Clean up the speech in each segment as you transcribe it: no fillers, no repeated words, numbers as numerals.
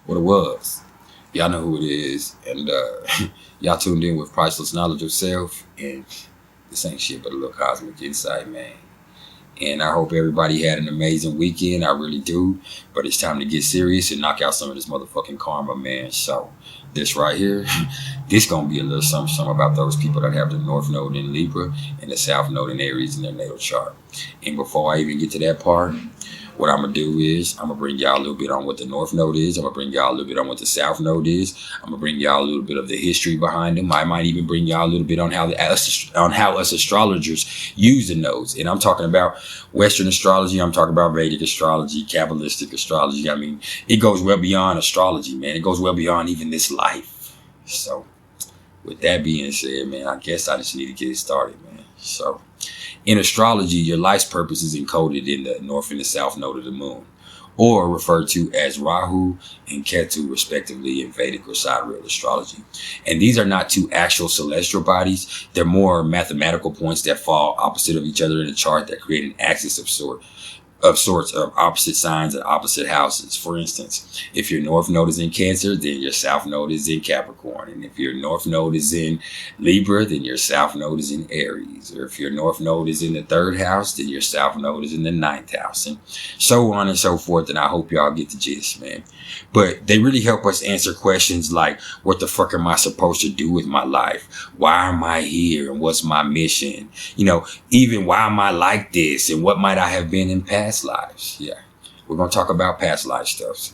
what it was. Y'all know who it is. And y'all tuned in with Priceless Knowledge of Self. And this ain't shit but a little cosmic insight, man. And I hope everybody had an amazing weekend. I really do. But it's time to get serious and knock out some of this motherfucking karma, man. So this right here, this gonna be a little something about those people that have the North Node in Libra and the South Node in Aries in their natal chart. And before I even get to that part, what I'm going to do is I'm going to bring y'all a little bit on what the North Node is. I'm going to bring y'all a little bit on what the South Node is. I'm going to bring y'all a little bit of the history behind them. I might even bring y'all a little bit on how us astrologers use the nodes. And I'm talking about Western astrology. I'm talking about Vedic astrology, Kabbalistic astrology. I mean, it goes well beyond astrology, man. It goes well beyond even this life. So with that being said, man, I guess I just need to get it started, man. So in astrology, your life's purpose is encoded in the North and the South node of the moon, or referred to as Rahu and Ketu, respectively, in Vedic or sidereal astrology. And these are not two actual celestial bodies. They're more mathematical points that fall opposite of each other in a chart that create an axis of sorts of opposite signs and opposite houses. For instance, if your North Node is in Cancer, then your South Node is in Capricorn. And if your North Node is in Libra, then your South Node is in Aries. Or if your North Node is in the 3rd house, then your South Node is in the 9th house. And so on and so forth. And I hope y'all get the gist, man. But they really help us answer questions like, what the fuck am I supposed to do with my life? Why am I here? And what's my mission? You know, even why am I like this? And what might I have been in past lives? Yeah, we're going to talk about past life stuff.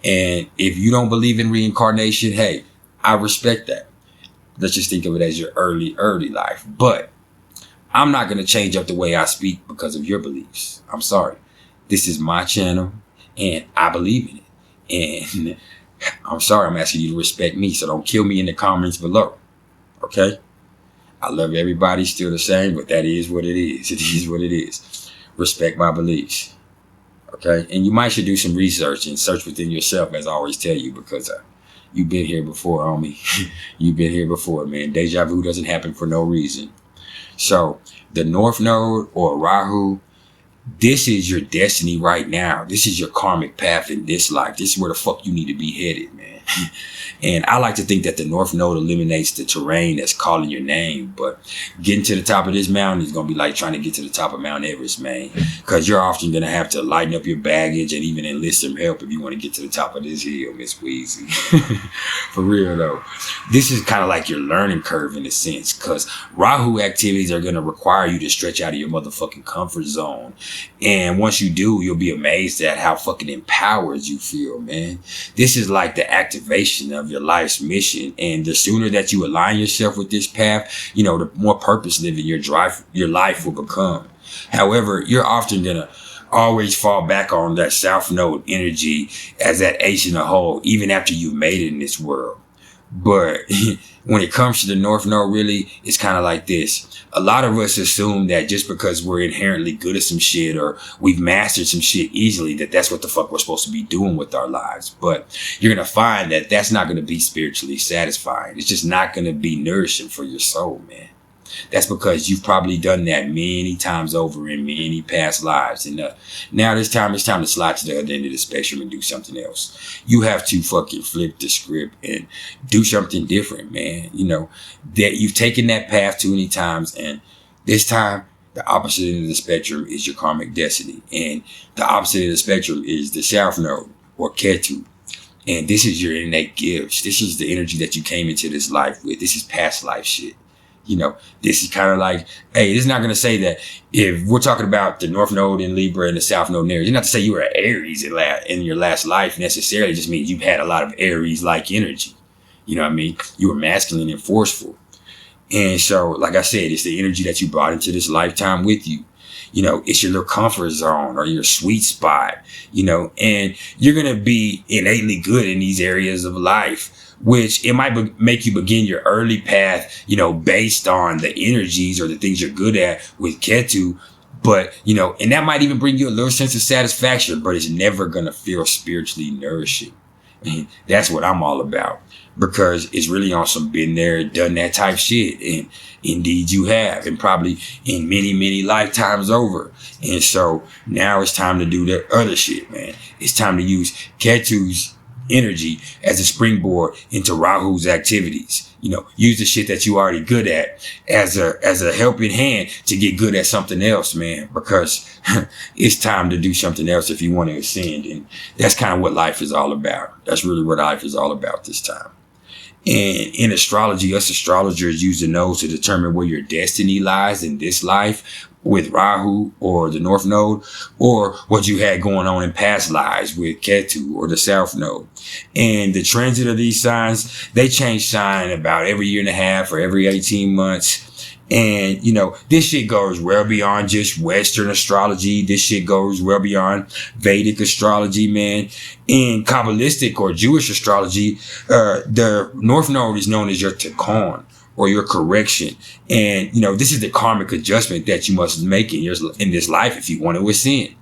And if you don't believe in reincarnation, hey, I respect that. Let's just think of it as your early life. But I'm not going to change up the way I speak because of your beliefs. I'm sorry. This is my channel and I believe in it. And I'm sorry, I'm asking you to respect me. So don't kill me in the comments below. Okay? I love everybody still the same, but that is what it is. It is what it is. Respect my beliefs. Okay? And you might should do some research and search within yourself, as I always tell you, because you've been here before, homie. You've been here before, man. Deja vu doesn't happen for no reason. So the North Node or Rahu, this is your destiny right now. This is your karmic path in this life. This is where the fuck you need to be headed, man. And I like to think that the North Node eliminates the terrain that's calling your name. But getting to the top of this mountain is going to be like trying to get to the top of Mount Everest, man. Because you're often going to have to lighten up your baggage and even enlist some help if you want to get to the top of this hill, Miss Weezy. For real, though. This is kind of like your learning curve in a sense. Because Rahu activities are going to require you to stretch out of your motherfucking comfort zone. And once you do, you'll be amazed at how fucking empowered you feel, man. This is like the activation of your life's mission. And the sooner that you align yourself with this path, you know, the more purpose living your life will become. However, you're often going to always fall back on that South Node energy as that ace in the hole, even after you've made it in this world. But when it comes to the North Node, really, it's kind of like this. A lot of us assume that just because we're inherently good at some shit or we've mastered some shit easily, that that's what the fuck we're supposed to be doing with our lives. But you're going to find that that's not going to be spiritually satisfying. It's just not going to be nourishing for your soul, man. That's because you've probably done that many times over in many past lives. And now it's time to slide to the other end of the spectrum and do something else. You have to fucking flip the script and do something different, man. You know, that you've taken that path too many times. And this time, the opposite end of the spectrum is your karmic destiny. And the opposite of the spectrum is the South Node or Ketu. And this is your innate gifts. This is the energy that you came into this life with. This is past life shit. You know, this is kind of like, hey, this is not going to say that if we're talking about the North Node in Libra and the South Node in Aries, it's not to say you were Aries in your last life necessarily. It just means you've had a lot of Aries-like energy. You know what I mean? You were masculine and forceful. And so, like I said, it's the energy that you brought into this lifetime with you. You know, it's your little comfort zone or your sweet spot, you know, and you're going to be innately good in these areas of life, which it might make you begin your early path, you know, based on the energies or the things you're good at with Ketu. But, you know, and that might even bring you a little sense of satisfaction, but it's never going to feel spiritually nourishing. And that's what I'm all about, because it's really on some been there, done that type shit. And indeed you have, and probably in many, many lifetimes over. And so now it's time to do the other shit, man. It's time to use Ketu's energy as a springboard into Rahu's activities. Use the shit that you already good at as a helping hand to get good at something else, man, because it's time to do something else if you want to ascend. And that's kind of what life is all about. That's really what life is all about this time. And in astrology, us astrologers use the nose to determine where your destiny lies in this life with Rahu or the North Node, or what you had going on in past lives with Ketu or the South Node. And the transit of these signs, they change sign about every year and a half or every 18 months. And, this shit goes well beyond just Western astrology. This shit goes well beyond Vedic astrology, man. In Kabbalistic or Jewish astrology, the North Node is known as your tikkun, or your correction. And, this is the karmic adjustment that you must make in this life if you want to ascend.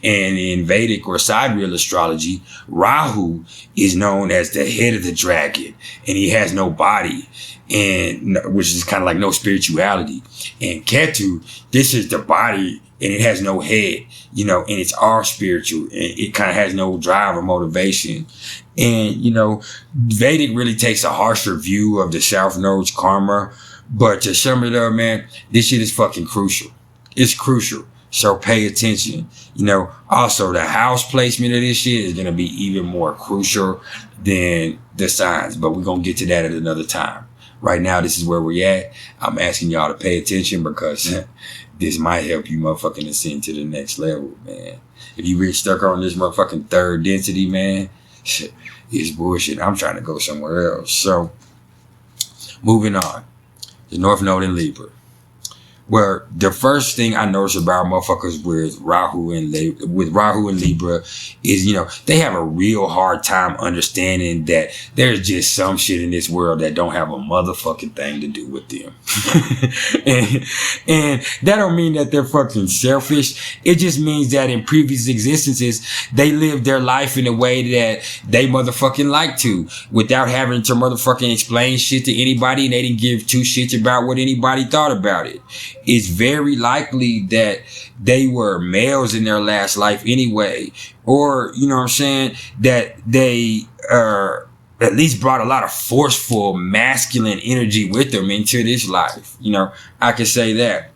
And in Vedic or sidereal astrology, Rahu is known as the head of the dragon, and he has no body, and which is kind of like no spirituality. And Ketu, this is the body, and it has no head, and it's all spiritual, and it kind of has no drive or motivation. And, Vedic really takes a harsher view of the South Node's karma. But to sum it up, man, this shit is fucking crucial. It's crucial. So pay attention. Also the house placement of this shit is going to be even more crucial than the signs. But we're going to get to that at another time. Right now, this is where we're at. I'm asking y'all to pay attention because this might help you motherfucking ascend to the next level, man. If you really stuck on this motherfucking third density, man, it's bullshit. I'm trying to go somewhere else. So, moving on. The North Node in Libra. Where the first thing I notice about motherfuckers with Rahu and Libra is, they have a real hard time understanding that there's just some shit in this world that don't have a motherfucking thing to do with them. and that don't mean that they're fucking selfish. It just means that in previous existences, they lived their life in a way that they motherfucking like to, without having to motherfucking explain shit to anybody, and they didn't give two shits about what anybody thought about it. It's very likely that they were males in their last life anyway. Or, that they at least brought a lot of forceful masculine energy with them into this life. I could say that.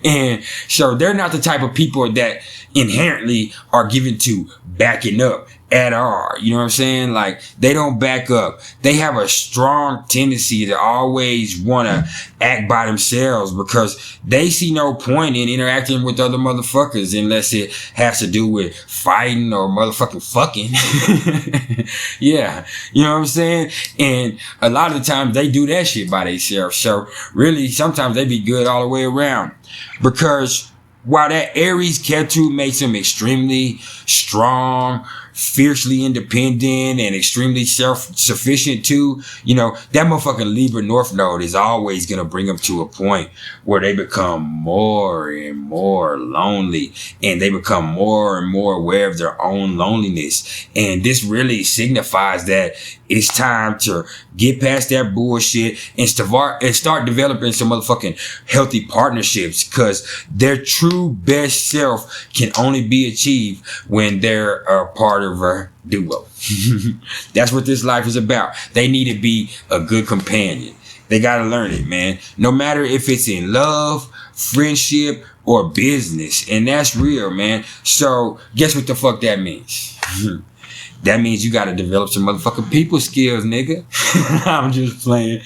And so they're not the type of people that inherently are given to backing up at all. You know what I'm saying? Like, they don't back up. They have a strong tendency to always want to act by themselves because they see no point in interacting with other motherfuckers unless it has to do with fighting or motherfucking fucking. Yeah. You know what I'm saying? And a lot of the times they do that shit by themselves. So really, sometimes they be good all the way around, because while that Aries Ketu makes them extremely strong, fiercely independent, and extremely self-sufficient too, that motherfucking Libra North Node is always going to bring them to a point where they become more and more lonely, and they become more and more aware of their own loneliness. And this really signifies that it's time to get past that bullshit and start developing some motherfucking healthy partnerships, because their true best self can only be achieved when they're a part of a duo. That's what this life is about. They need to be a good companion. They got to learn it, man. No matter if it's in love, friendship, or business. And that's real, man. So guess what the fuck that means? That means you got to develop some motherfucking people skills, nigga. I'm just playing.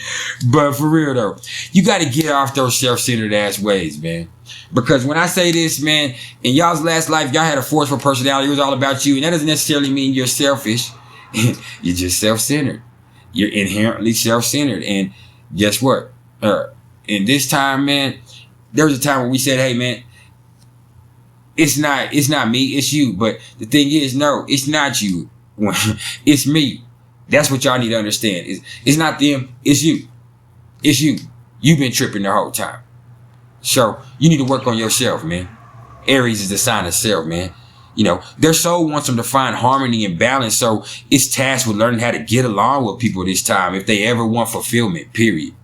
But for real, though, you got to get off those self-centered ass ways, man. Because when I say this, man, in y'all's last life, y'all had a forceful personality. It was all about you. And that doesn't necessarily mean you're selfish. You're just self-centered. You're inherently self-centered. And guess what? In this time, man, there was a time when we said, hey, man, it's not me, it's you. But the thing is, no, it's not you. It's me. That's what y'all need to understand. It's not them, it's you. It's you. You've been tripping the whole time. So you need to work on yourself, man. Aries is the sign of self, man. Their soul wants them to find harmony and balance. So it's tasked with learning how to get along with people this time if they ever want fulfillment, period.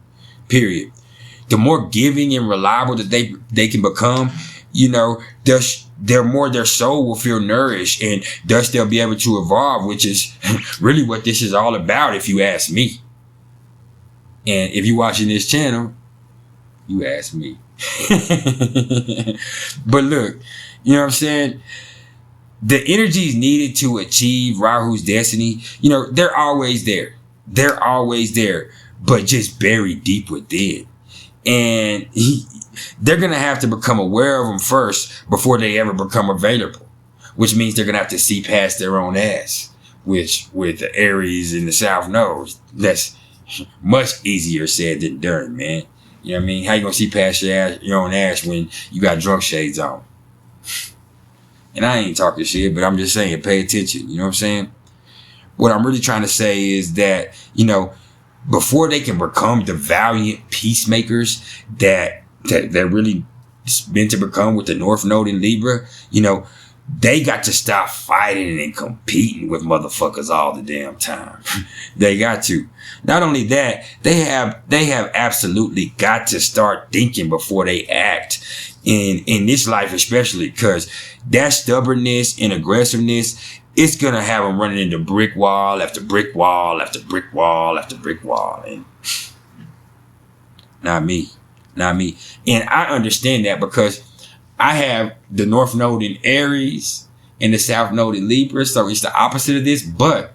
The more giving and reliable that they can become, their soul will feel nourished, and thus they'll be able to evolve, which is really what this is all about, if you ask me. And if you're watching this channel, you ask me. But look, you know what I'm saying? The energies needed to achieve Rahu's destiny, you know, they're always there. They're always there, but just buried deep within. And they're going to have to become aware of them first before they ever become available, which means they're going to have to see past their own ass, which with the Aries in the South knows that's much easier said than done, man. You know what I mean? How you going to see past your own ass when you got drunk shades on? And I ain't talking shit, but I'm just saying, pay attention. You know what I'm saying? What I'm really trying to say is that, you know, before they can become the valiant peacemakers that they're really meant to become with the North Node in Libra, you know, they got to stop fighting and competing with motherfuckers all the damn time. They got to. Not only that, they have absolutely got to start thinking before they act in this life, especially because that stubbornness and aggressiveness, it's going to have them running into brick wall after brick wall after brick wall after brick wall. And not me. And I understand that because I have the North Node in Aries and the South Node in Libra. So it's the opposite of this, but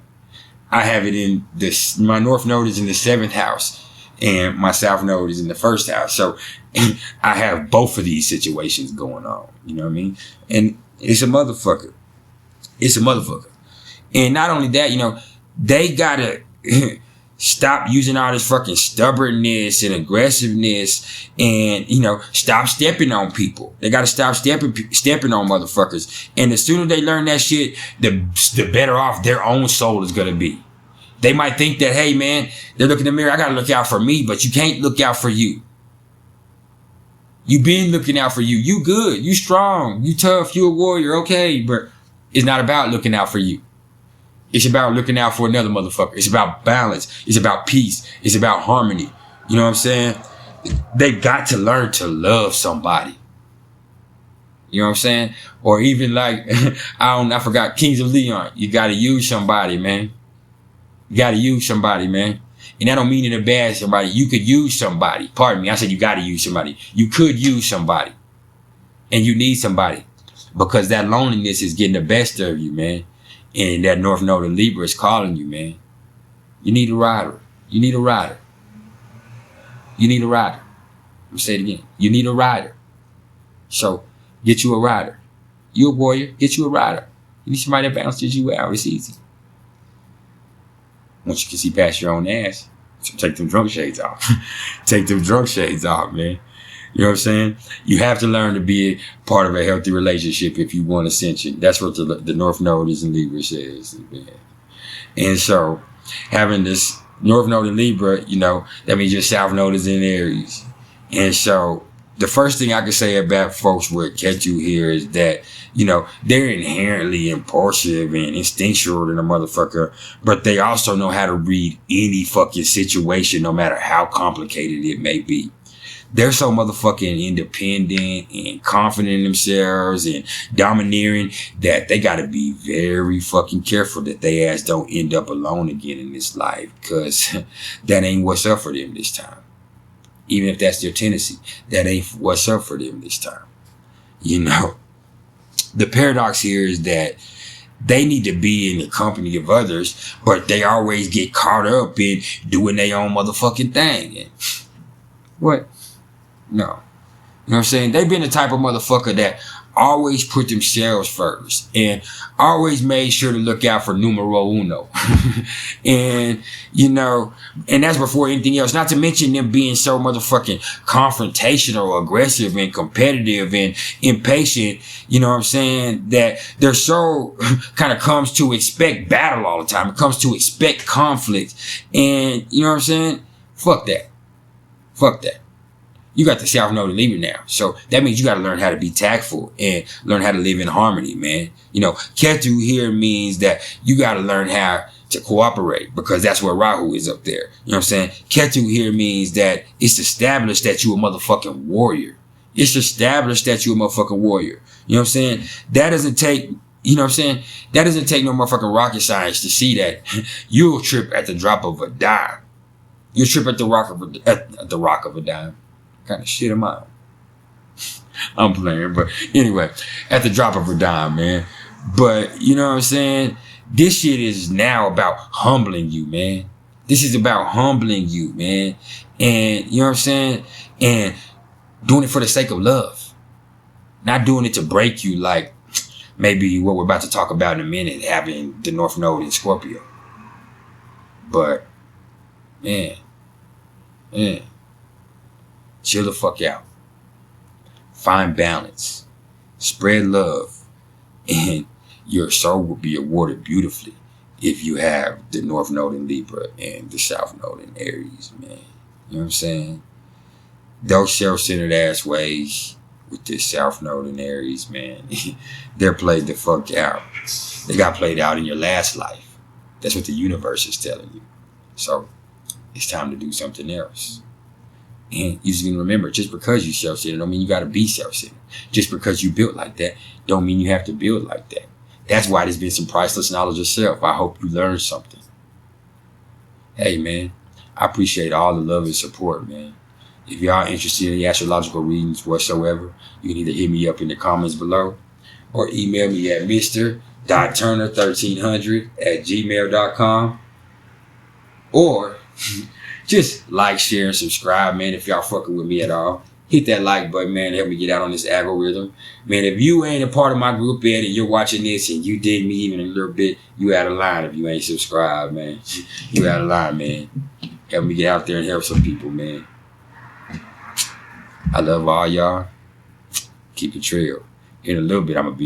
I have it in this. My North Node is in the 7th house and my South Node is in the 1st house. So I have both of these situations going on. You know what I mean? And it's a motherfucker. It's a motherfucker. And not only that, you know, they gotta stop using all this fucking stubbornness and aggressiveness and, you know, stop stepping on people. They gotta stop stepping on motherfuckers. And the sooner they learn that shit, the better off their own soul is gonna be. They might think that, hey man, they're looking in the mirror, I gotta look out for me, but you can't look out for you. You been looking out for you. You good. You strong. You tough. You a warrior. Okay. But it's not about looking out for you. It's about looking out for another motherfucker. It's about balance. It's about peace. It's about harmony. You know what I'm saying? They've got to learn to love somebody. You know what I'm saying? Or even like, I forgot Kings of Leon. You got to use somebody, man. You got to use somebody, man. And I don't mean in a bad somebody. You could use somebody. Pardon me. I said you got to use somebody. You could use somebody. And you need somebody. Because that loneliness is getting the best of you, man. And that North Node of Libra is calling you, man. You need a rider. You need a rider. You need a rider. I'm going to say it again. You need a rider. So get you a rider. You a warrior. Get you a rider. You need somebody that bounces you out. It's easy. Once you can see past your own ass, so take them drunk shades off. Take them drunk shades off, man. You know what I'm saying? You have to learn to be a part of a healthy relationship if you want ascension. That's what the North Node is in Libra says. Man. And so, having this North Node in Libra, you know, that means your South Node is in Aries. And so, the first thing I can say about folks with Ketu here is that, you know, they're inherently impulsive and instinctual in a motherfucker, but they also know how to read any fucking situation, no matter how complicated it may be. They're so motherfucking independent and confident in themselves and domineering that they got to be very fucking careful that they ass don't end up alone again in this life, because that ain't what's up for them this time. Even if that's their tendency, that ain't what's up for them this time. You know, the paradox here is that they need to be in the company of others, but they always get caught up in doing their own motherfucking thing. And what? No. You know what I'm saying? They've been the type of motherfucker that always put themselves first and always made sure to look out for numero uno. And, you know, and that's before anything else. Not to mention them being so motherfucking confrontational, aggressive, and competitive and impatient, you know what I'm saying, that they're so kind of comes to expect battle all the time. It comes to expect conflict. And, you know what I'm saying? Fuck that. Fuck that. You got the South Node of Libra now. So that means you got to learn how to be tactful and learn how to live in harmony, man. You know, Ketu here means that you got to learn how to cooperate, because that's where Rahu is up there. You know what I'm saying? Ketu here means that it's established that you a motherfucking warrior. It's established that you're a motherfucking warrior. You know what I'm saying? That doesn't take, you know what I'm saying? That doesn't take no motherfucking rocket science to see that you'll trip at the drop of a dime. You'll trip at the rock of a dime. What kind of shit am I on? I'm playing, but anyway, at the drop of a dime, man. But you know what I'm saying? This shit is now about humbling you, man. This is about humbling you, man. And you know what I'm saying? And doing it for the sake of love. Not doing it to break you like maybe what we're about to talk about in a minute, having the North Node in Scorpio. But, man, chill the fuck out. Find balance. Spread love. And your soul will be awarded beautifully if you have the North Node in Libra and the South Node in Aries, man. You know what I'm saying? Those self-centered ass ways with this South Node in Aries, man, they're played the fuck out. They got played out in your last life. That's what the universe is telling you. So it's time to do something else. And you just need to remember, just because you self-centered don't mean you got to be self-centered. Just because you built like that don't mean you have to build like that. That's why there's been some priceless knowledge of self. I hope you learned something. Hey, man, I appreciate all the love and support, man. If y'all interested in the astrological readings whatsoever, you can either hit me up in the comments below or email me at mr.turner1300@gmail.com, or just like, share, and subscribe, man, if y'all fucking with me at all. Hit that like button, man, help me get out on this algorithm. Man, if you ain't a part of my group yet and you're watching this and you dig me even a little bit, you out of line if you ain't subscribed, man. You out of line, man. Help me get out there and help some people, man. I love all y'all. Keep it real. In a little bit, I'm gonna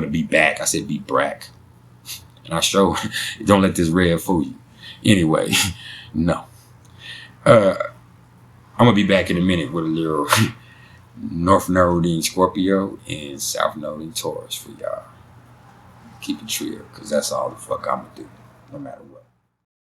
be back. I said be back. And I show, don't let this red fool you. Anyway, no. I'm gonna be back in a minute with a little North Node in Scorpio and South Node in Taurus for y'all. Keep it real, because that's all the fuck I'm gonna do, no matter what.